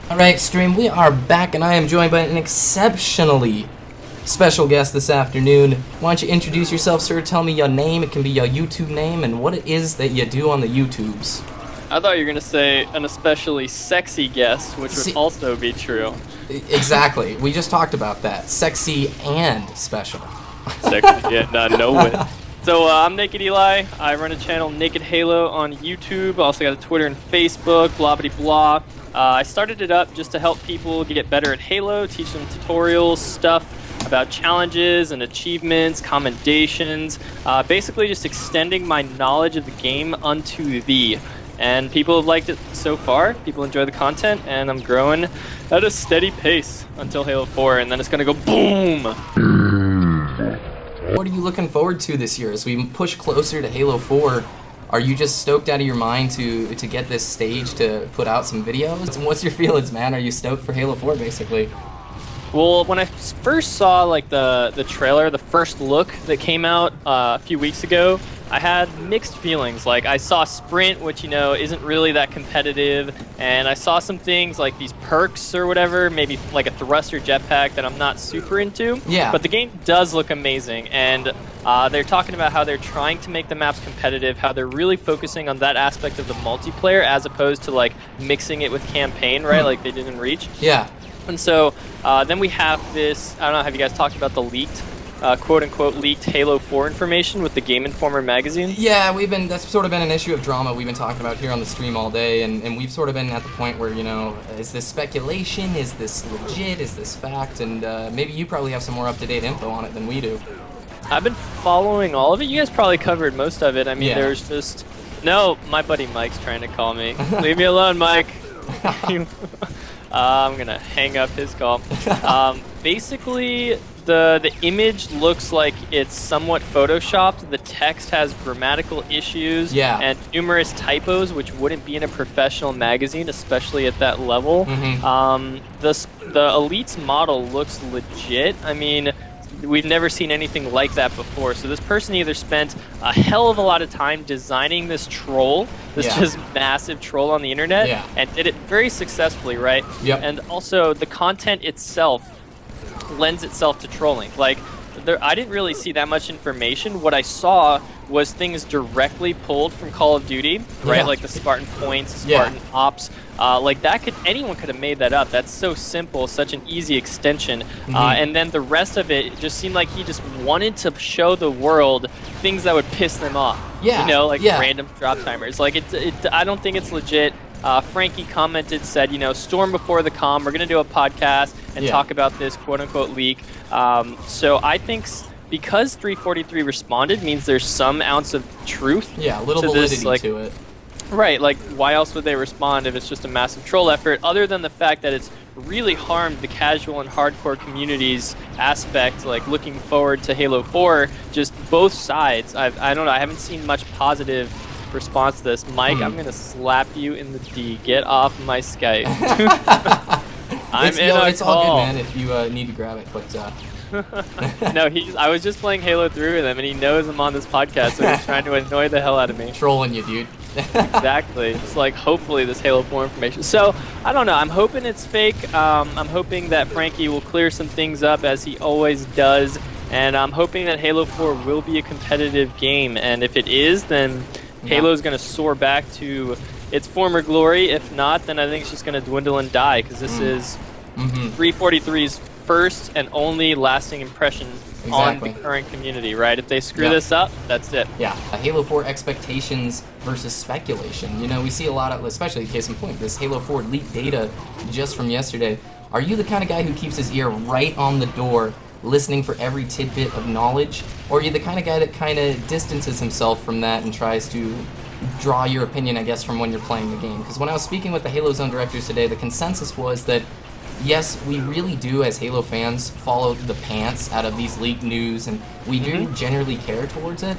Alright, stream, we are back and I am joined by an exceptionally special guest this afternoon. Why don't you introduce yourself, sir? Tell me your name, it can be your YouTube name, and what it is that you do on the YouTubes. I thought you were going to say an especially sexy guest, which would also be true. Exactly. We just talked about that. Sexy and special. Sexy, yeah, no way. So I'm Nak3d Eli. I run a channel, Naked Halo, on YouTube. Also got a Twitter and Facebook, blah blah blah. I started it up just to help people get better at Halo, teach them tutorials, stuff about challenges and achievements, commendations, basically just extending my knowledge of the game unto thee. And people have liked it so far. People enjoy the content, and I'm growing at a steady pace until Halo 4, and then it's gonna go boom! What are you looking forward to this year as we push closer to Halo 4? Are you just stoked out of your mind to get this stage to put out some videos? And what's your feelings, man? Are you stoked for Halo 4, basically? Well, when I first saw like the trailer, the first look that came out a few weeks ago, I had mixed feelings. Like, I saw Sprint, which, you know, isn't really that competitive, and I saw some things like these perks or whatever, maybe like a thruster jetpack that I'm not super into. Yeah. But the game does look amazing, and they're talking about how they're trying to make the maps competitive, how they're really focusing on that aspect of the multiplayer as opposed to like mixing it with campaign, right? Like they did in Reach. Yeah. And so then we have this, I don't know, have you guys talked about the leaked, quote-unquote leaked Halo 4 information with the Game Informer magazine? Yeah, that's sort of been an issue of drama we've been talking about here on the stream all day, and we've sort of been at the point where, you know, is this speculation, is this legit, is this fact, and maybe you probably have some more up-to-date info on it than we do. I've been following all of it. You guys probably covered most of it. I mean, Yeah. there's just... No, my buddy Mike's trying to call me. Leave me alone, Mike. I'm gonna hang up his call. Basically, the image looks like it's somewhat photoshopped. The text has grammatical issues and numerous typos, which wouldn't be in a professional magazine, especially at that level. The Elite's model looks legit. I mean, we've never seen anything like that before. So this person either spent a hell of a lot of time designing this troll, this just massive troll on the internet, and did it very successfully, right? Yep. And also the content itself lends itself to trolling. Like, I didn't really see that much information. What I saw was things directly pulled from Call of Duty, right? Like the Spartan points, Spartan ops. Like that anyone could have made that up. That's so simple, such an easy extension. And then the rest of it just seemed like he just wanted to show the world things that would piss them off. You know, like random drop timers. Like I don't think it's legit. Frankie commented, said, you know, storm before the calm. We're going to do a podcast and talk about this quote-unquote leak. So I think because 343 responded means there's some ounce of truth. Yeah, a little to validity this, like, to it. Right, like why else would they respond if it's just a massive troll effort, other than the fact that it's really harmed the casual and hardcore communities aspect, like looking forward to Halo 4, just both sides. I don't know, I haven't seen much positive response to this. Mike, I'm gonna slap you in the D. Get off my Skype. It's all good, man, if you need to grab it, but no, I was just playing Halo 3 with him, and he knows I'm on this podcast, so he's trying to annoy the hell out of me. Trolling you, dude. Exactly. It's like, hopefully this Halo 4 information. So, I don't know. I'm hoping it's fake. I'm hoping that Frankie will clear some things up, as he always does. And I'm hoping that Halo 4 will be a competitive game. And if it is, then Halo's going to soar back to its former glory. If not, then I think it's just going to dwindle and die, because this is 343's first and only lasting impression on the current community, right? If they screw this up, that's it. Yeah, Halo 4 expectations versus speculation. You know, we see a lot of, especially case in point, this Halo 4 leaked data just from yesterday. Are you the kind of guy who keeps his ear right on the door, listening for every tidbit of knowledge? Or are you the kind of guy that kind of distances himself from that and tries to draw your opinion, I guess, from when you're playing the game? Because when I was speaking with the Halo Zone directors today, the consensus was that yes, we really do, as Halo fans, follow the pants out of these leaked news, and we do generally care towards it,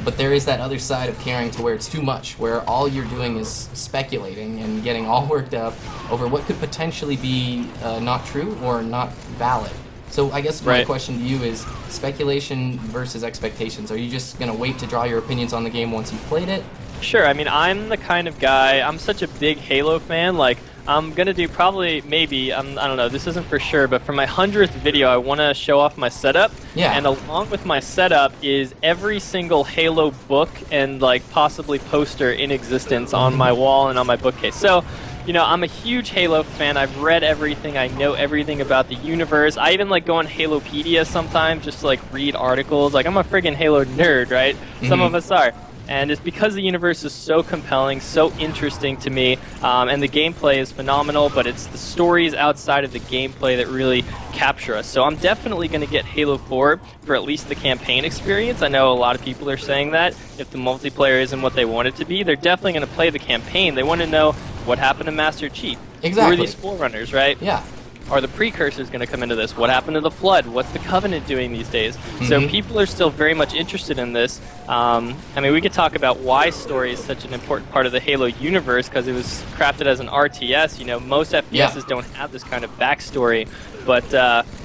but there is that other side of caring to where it's too much, where all you're doing is speculating and getting all worked up over what could potentially be not true or not valid. So I guess my question to you is speculation versus expectations. Are you just going to wait to draw your opinions on the game once you've played it? Sure, I mean, I'm the kind of guy, I'm such a big Halo fan, like, I'm gonna do probably, maybe, I don't know, this isn't for sure, but for my 100th video, I want to show off my setup. Yeah. And along with my setup is every single Halo book and like possibly poster in existence on my wall and on my bookcase. So, you know, I'm a huge Halo fan. I've read everything. I know everything about the universe. I even like go on Halopedia sometimes just to like read articles. Like, I'm a friggin' Halo nerd, right? Some of us are. And it's because the universe is so compelling, so interesting to me, and the gameplay is phenomenal, but it's the stories outside of the gameplay that really capture us. So I'm definitely going to get Halo 4 for at least the campaign experience. I know a lot of people are saying that. If the multiplayer isn't what they want it to be, they're definitely going to play the campaign. They want to know what happened to Master Chief. Exactly. Who are these Forerunners, right? Yeah. Are the precursors going to come into this? What happened to the Flood? What's the Covenant doing these days? So people are still very much interested in this. I mean, we could talk about why story is such an important part of the Halo universe, because it was crafted as an RTS. You know, most FPSs don't have this kind of backstory, but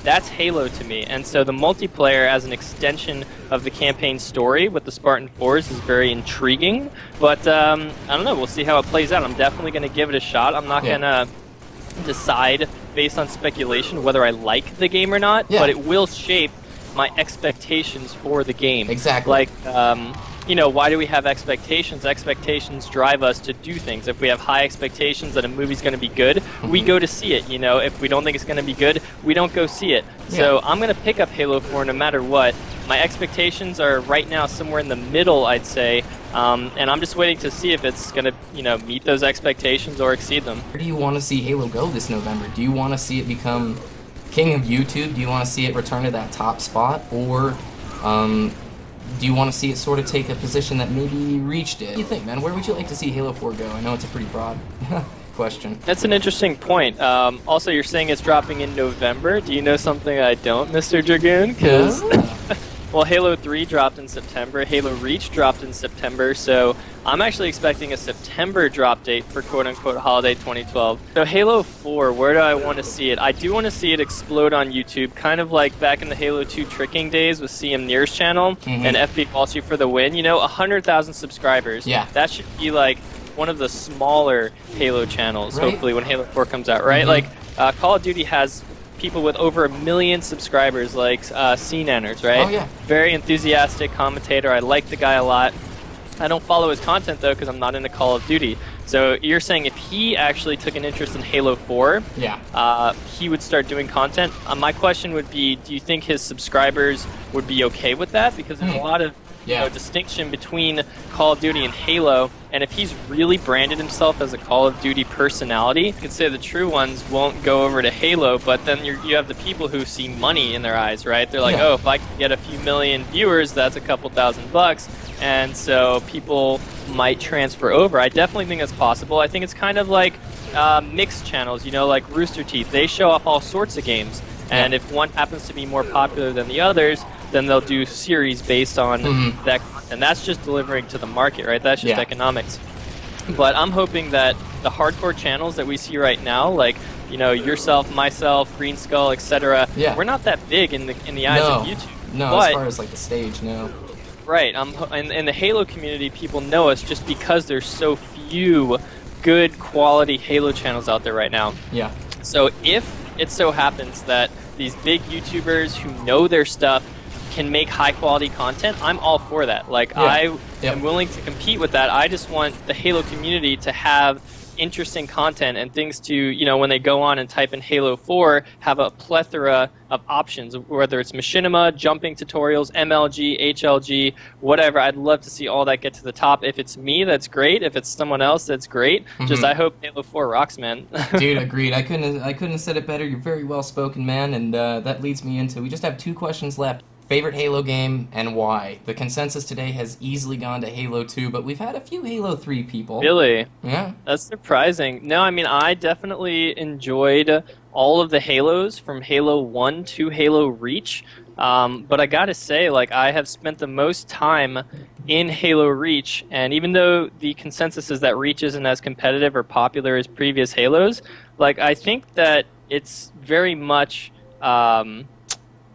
that's Halo to me. And so the multiplayer as an extension of the campaign story with the Spartan 4s is very intriguing. But I don't know. We'll see how it plays out. I'm definitely going to give it a shot. I'm not going to decide based on speculation whether I like the game or not, but it will shape my expectations for the game. Exactly. Like, you know, why do we have expectations? Expectations drive us to do things. If we have high expectations that a movie's going to be good, we go to see it. You know, if we don't think it's going to be good, we don't go see it. So I'm going to pick up Halo 4 no matter what. My expectations are right now somewhere in the middle, I'd say, and I'm just waiting to see if it's going to, you know, meet those expectations or exceed them. Where do you want to see Halo go this November? Do you want to see it become king of YouTube? Do you want to see it return to that top spot? Or do you want to see it sort of take a position that maybe reached it? What do you think, man? Where would you like to see Halo 4 go? I know it's a pretty broad question. That's an interesting point. Also, you're saying it's dropping in November. Do you know something I don't, Mr. Dragoon? Because well, Halo 3 dropped in September, Halo Reach dropped in September, so I'm actually expecting a September drop date for quote-unquote Holiday 2012. So Halo 4, where do I want to see it? I do want to see it explode on YouTube, kind of like back in the Halo 2 tricking days with CM Near's channel and FB Walsh for the win. You know, 100,000 subscribers. Yeah. That should be like one of the smaller Halo channels, hopefully, when Halo 4 comes out, right? Like, Call of Duty has people with over 1 million subscribers, like CNanners, right? Oh, yeah. Very enthusiastic commentator. I like the guy a lot. I don't follow his content, though, because I'm not into Call of Duty. So you're saying if he actually took an interest in Halo 4, he would start doing content? My question would be, do you think his subscribers would be okay with that? Because there's a lot of you know, distinction between Call of Duty and Halo, and if he's really branded himself as a Call of Duty personality, you could say the true ones won't go over to Halo, but then you have the people who see money in their eyes, right? They're like, oh, if I can get a few million viewers, that's a couple $1,000, and so people might transfer over. I definitely think that's possible. I think it's kind of like mixed channels, you know, like Rooster Teeth. They show off all sorts of games, and if one happens to be more popular than the others, then they'll do series based on that, and that's just delivering to the market, right? That's just economics. But I'm hoping that the hardcore channels that we see right now, like, you know, yourself, myself, Green Skull, etc., we're not that big in the eyes of YouTube. No, but, as far as like the stage, no. Right. In the Halo community, people know us just because there's so few good quality Halo channels out there right now. Yeah. So if it so happens that these big YouTubers who know their stuff can make high quality content, I'm all for that. Like, I am willing to compete with that. I just want the Halo community to have interesting content and things to, you know, when they go on and type in Halo 4, have a plethora of options, whether it's machinima, jumping tutorials, MLG, HLG, whatever. I'd love to see all that get to the top. If it's me, that's great. If it's someone else, that's great. Just I hope Halo 4 rocks, man. Dude, agreed. I couldn't have said it better. You're very well spoken, man, and that leads me into, we just have 2 questions left. Favorite Halo game and why? The consensus today has easily gone to Halo 2, but we've had a few Halo 3 people. Really? Yeah. That's surprising. No, I mean, I definitely enjoyed all of the Halos from Halo 1 to Halo Reach. But I gotta say, like, I have spent the most time in Halo Reach, and even though the consensus is that Reach isn't as competitive or popular as previous Halos, like, I think that it's very much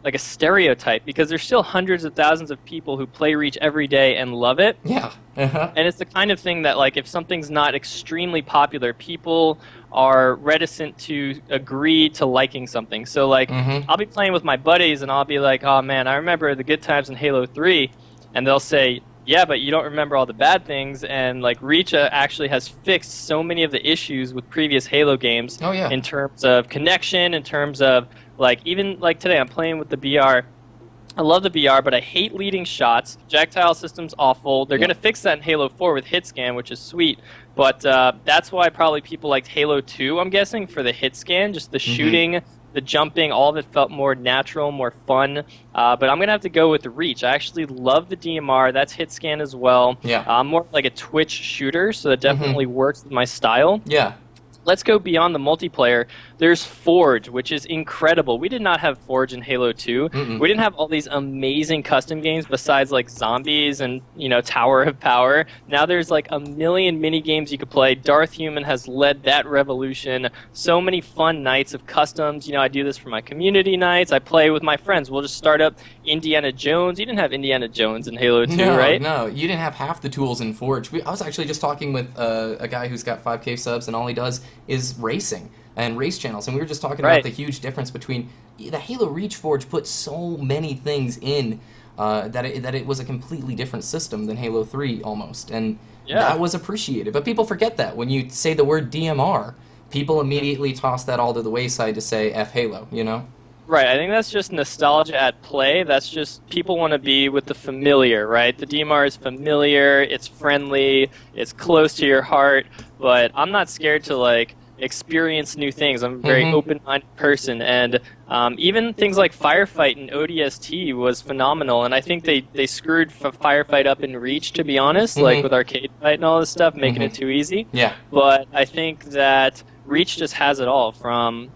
like a stereotype, because there's still hundreds of thousands of people who play Reach every day and love it. Yeah. And it's the kind of thing that, like, if something's not extremely popular, people are reticent to agree to liking something. So like I'll be playing with my buddies and I'll be like, oh man, I remember the good times in Halo 3, and they'll say, yeah, but you don't remember all the bad things. And like Reach actually has fixed so many of the issues with previous Halo games in terms of connection, in terms of like even like today I'm playing with the BR. I love the BR, but I hate leading shots. Projectile system's awful. They're going to fix that in Halo 4 with hit scan, which is sweet. But that's why probably people liked Halo 2, I'm guessing, for the hit scan. Just the shooting, the jumping, all of it felt more natural, more fun. But I'm going to have to go with the Reach. I actually love the DMR. That's hit scan as well. Yeah. I'm more like a Twitch shooter, so that definitely works with my style. Yeah. Let's go beyond the multiplayer. There's Forge, which is incredible. We did not have Forge in Halo 2. We didn't have all these amazing custom games besides like Zombies and, you know, Tower of Power. Now there's like a million mini games you could play. Darth Human has led that revolution. So many fun nights of customs. You know, I do this for my community nights. I play with my friends. We'll just start up Indiana Jones. You didn't have Indiana Jones in Halo 2, right? No, you didn't have half the tools in Forge. I was actually just talking with a guy who's got 5K subs, and all he does is racing and race channels, and we were just talking about the huge difference between the Halo Reach Forge put so many things in that it was a completely different system than Halo 3 almost, and that was appreciated. But people forget that when you say the word DMR, people immediately toss that all to the wayside to say F Halo, you know? Right, I think that's just nostalgia at play. That's just people want to be with the familiar, right? The DMR is familiar, it's friendly, it's close to your heart, but I'm not scared to like experience new things. I'm a very open-minded person, and even things like Firefight and ODST was phenomenal, and I think they screwed Firefight up in Reach, to be honest, like with Arcade Fight and all this stuff, making it too easy. Yeah. But I think that Reach just has it all, from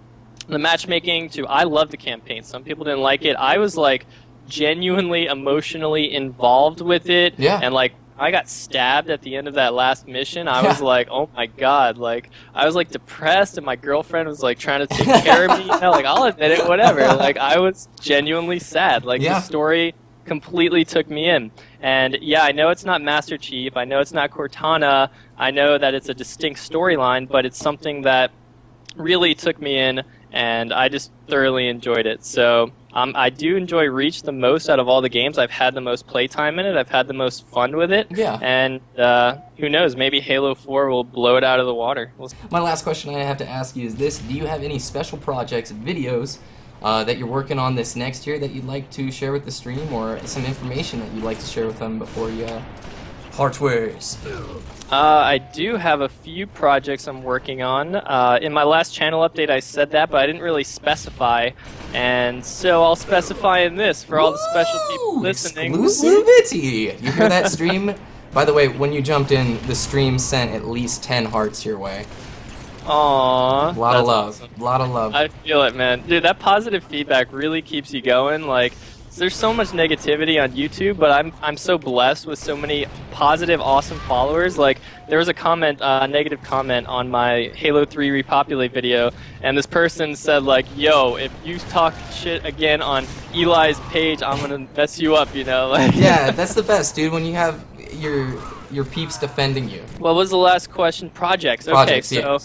the matchmaking to I love the campaign. Some people didn't like it. I was like genuinely emotionally involved with it, and like I got stabbed at the end of that last mission. I was like, oh my god, like I was like depressed, and my girlfriend was like trying to take care of me. You know, like I'll admit it, whatever. Like I was genuinely sad. Like the story completely took me in. And yeah, I know it's not Master Chief. I know it's not Cortana. I know that it's a distinct storyline, but it's something that really took me in, and I just thoroughly enjoyed it. So I do enjoy Reach the most out of all the games. I've had the most playtime in it. I've had the most fun with it. Yeah. And who knows, maybe Halo 4 will blow it out of the water. My last question I have to ask you is this: do you have any special projects, videos, that you're working on this next year that you'd like to share with the stream, or some information that you'd like to share with them before you part ways? I do have a few projects I'm working on. In my last channel update I said that, but I didn't really specify, and so I'll specify in this for all the special people listening. Exclusivity! You hear that, stream? By the way, when you jumped in, the stream sent at least 10 hearts your way. Aww. A lot of love. Awesome. A lot of love. I feel it, man. Dude, that positive feedback really keeps you going. Like, there's so much negativity on YouTube, but I'm so blessed with so many positive, awesome followers. Like, there was a comment, a negative comment on my Halo 3 Repopulate video, and this person said, like, yo, if you talk shit again on Eli's page, I'm gonna mess you up, you know? Like, yeah, that's the best, dude, when you have your peeps defending you. What was the last question? Projects. Okay, so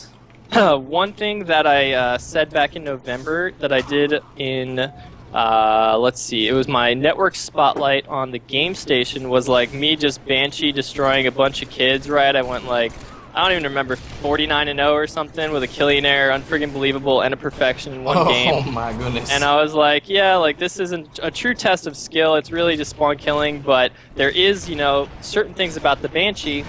one thing that I said back in November that I did in let's see, it was my network spotlight on the game station, was like me just Banshee destroying a bunch of kids, right? I went like, I don't even remember, 49-0 or something with a Killionaire, unfriggin' believable, and a perfection in one game. Oh my goodness. And I was like, yeah, like this isn't a true test of skill, it's really just spawn killing, but there is, you know, certain things about the Banshee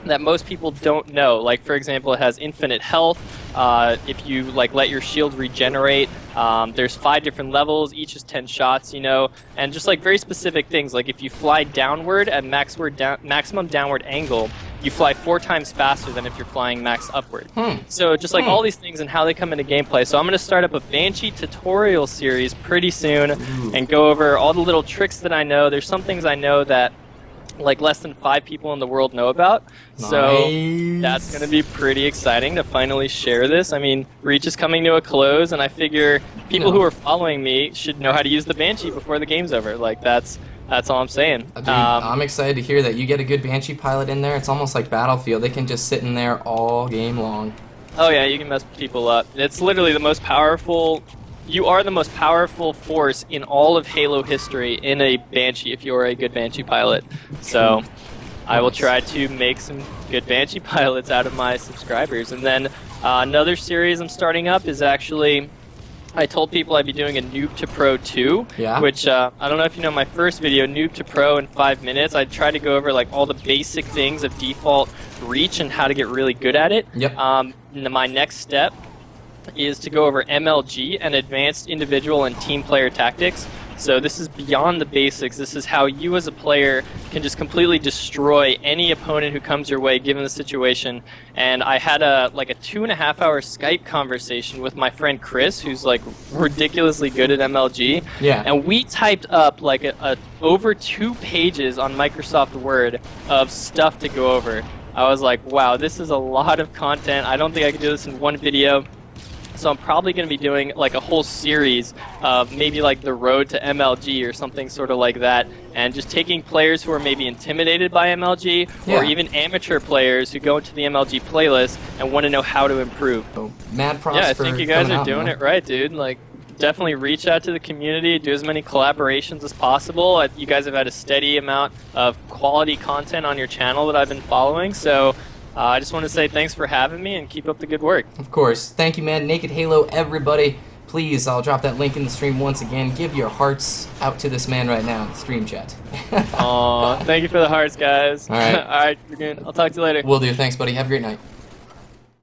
that most people don't know. Like, for example, it has infinite health. If you like let your shield regenerate, there's 5 different levels, each is 10 shots, you know, and just like very specific things, like if you fly downward at maximum downward angle, you fly 4 times faster than if you're flying max upward. So just like all these things and how they come into gameplay. So I'm going to start up a Banshee tutorial series pretty soon and go over all the little tricks that I know. There's some things I know that like less than 5 people in the world know about. So that's going to be pretty exciting to finally share this. I mean, Reach is coming to a close, and I figure people who are following me should know how to use the Banshee before the game's over. Like, that's all I'm saying. Dude, I'm excited to hear that. You get a good Banshee pilot in there, it's almost like Battlefield. They can just sit in there all game long. Oh yeah, you can mess people up. It's literally the most powerful. You are the most powerful force in all of Halo history in a Banshee if you are a good Banshee pilot. So I will try to make some good Banshee pilots out of my subscribers. And then another series I'm starting up is actually, I told people I'd be doing a Noob to Pro 2, which I don't know if you know my first video, Noob to Pro in 5 minutes. I tried to go over like all the basic things of default reach and how to get really good at it. Yep. My next step is to go over MLG and advanced individual and team player tactics. So this is beyond the basics. This is how you as a player can just completely destroy any opponent who comes your way given the situation. And I had a 2.5-hour Skype conversation with my friend Chris, who's like ridiculously good at MLG. Yeah. And we typed up like over 2 pages on Microsoft Word of stuff to go over. I was like, wow, this is a lot of content. I don't think I could do this in one video. So I'm probably going to be doing like a whole series of maybe like the road to MLG or something sort of like that, and just taking players who are maybe intimidated by MLG or even amateur players who go into the MLG playlist and want to know how to improve. Oh, mad props. Yeah, I think you guys are doing it right, dude. Like, definitely reach out to the community, do as many collaborations as possible. You guys have had a steady amount of quality content on your channel that I've been following, so I just want to say thanks for having me and keep up the good work. Of course. Thank you, man. Naked Halo, everybody. Please, I'll drop that link in the stream once again. Give your hearts out to this man right now in the stream chat. Aw, thank you for the hearts, guys. All right. All right, we're good. I'll talk to you later. Will do. Thanks, buddy. Have a great night.